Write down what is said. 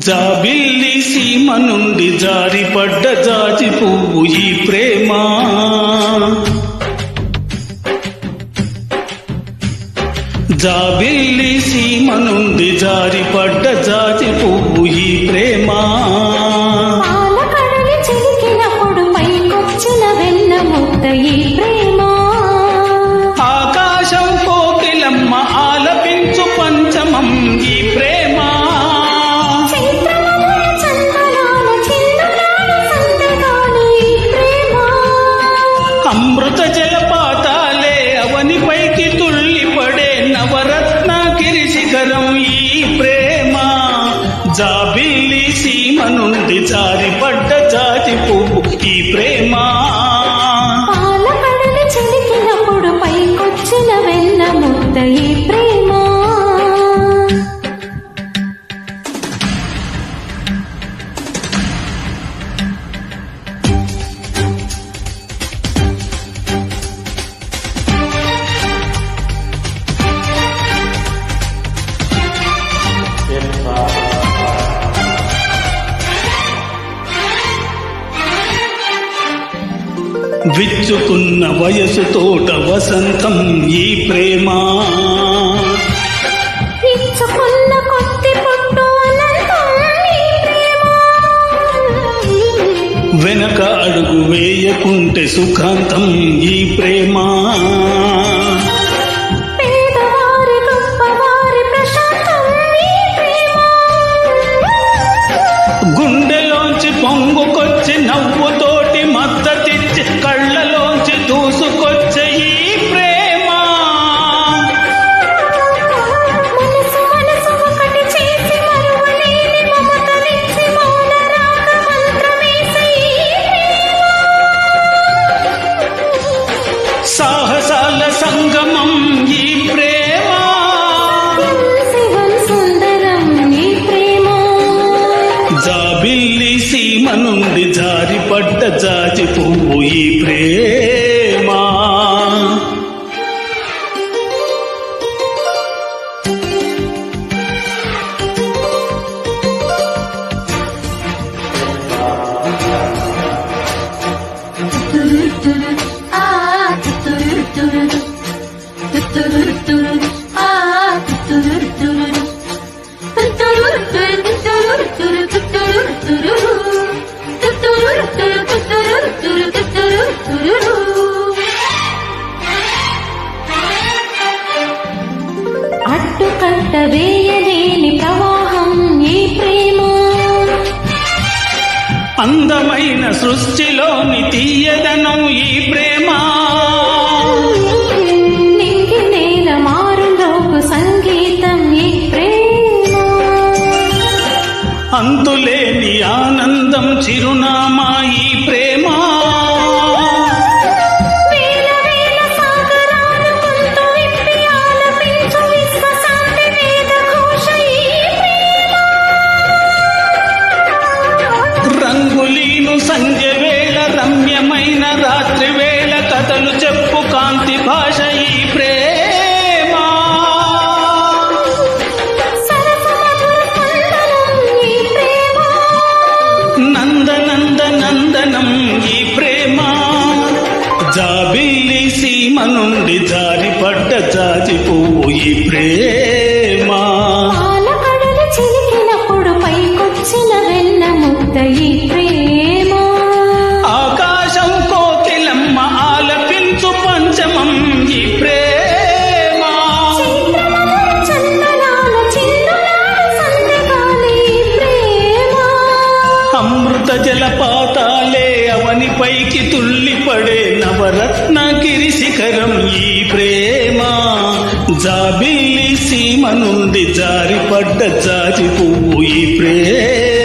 జాబిల్లి సీమ నుండి జారిపడ్డ జాజి పువ్వు ఈ ప్రేమ. జాబిల్లి సీమ నుండి జారిపడ్డ జాజి పువ్వు ఈ ప్రేమ. పాలకడలి చిలికినప్పుడు పైకొచ్చిన వెన్న ముద్ద ఈ ప్రేమ. ఆకాశం కోకిలమ్మ ఆలపించు పంచమం ఈ ప్రేమ. అమృత జలపాతాలే అవనిపైకి తుళ్ళిపడే నవరత్న గిరిశిఖరం ఈ ప్రేమ. జాబిల్లి సీమ నుండి జారిపడ్డ జాజి పువ్వు ఈ ప్రేమ. పాలకడలి చిలికినప్పుడు పైకొచ్చిన వెన్న ముద్ద ఈ ప్రేమ. విచ్చుకున్న వయసు తోట వసంతం ఈ ప్రేమ. ఇచ్చుకున్న కొత్తి పొట్టు అనంతం ఈ ప్రేమ. వెనక అడుగు వేయకుంటే సుఖాంతం ఈ ప్రేమ. పేదవారి గొప్పవారి ప్రశాంతం ఈ ప్రేమ. గుండెలోంచి పొంగుకొచ్చి నవ్వుతోటి మద్దతిచ్చి కళ్ళలోంచి దూసుకొచ్చే ఈ ప్రేమ. మనసు మనసు ఒకటి చేసి మరువలేని మమతలిచ్చి మౌన రాగ మంత్రమేసి ఈ ప్రేమ. సాహసాల సంగమం ఈ ప్రేమ. శివం సుందరం ఈ ప్రేమ. జాబిల్లి సీమ నుండి జారిపడ్డ జాజి పువ్వు ఈ ప్రేమ. అడ్డుకట్ట వేయలేని ప్రవాహం ఈ ప్రేమ. అందమైన సృష్టిలోని తీయదనం ఈ ప్రేమ. నింగి నేల మారులోకు సంగీతం ఈ ప్రేమ. అంతులేని ఆనందం చిరునామా ఈ ప్రేమ. వేల వేల సాగరాలు గొంతు విప్పి ఆలపించు విశ్వశాంతి వేద ఘోష ఈ ప్రేమ. రంగులీను సంధ్య వేళ రమ్యమైన రాత్రి వేళ కథలు చెప్పు కాంతి భాష ఈ ప్రేమ. సరస మధుర స్పందనం ఈ ప్రేమ. నందనంద నందనం ఈ ప్రేమ. జాబిల్లి సీమ నుండి జారిపడ్డ జాజి పువ్వు ఈ ప్రేమ. పాలకడలి చిలికినప్పుడు పైకొచ్చిన వెన్న ముద్ద ఈ ప్రేమ. ఆకాశం కోకిలమ్మ ఆలపించు పంచమం ఈ ప్రేమ. చందనాల చిన్నులాల సందగాలి ఈ ప్రేమ. అమృత జలపాతాలే అవనిపైకి తుళ్ళిపడే నవరత్న గిరిశిఖరం ఈ ప్రేమ. జాబిల్లి సీమ నుండి జారిపడ్డ జాజి పువ్వు ఈ ప్రేమ.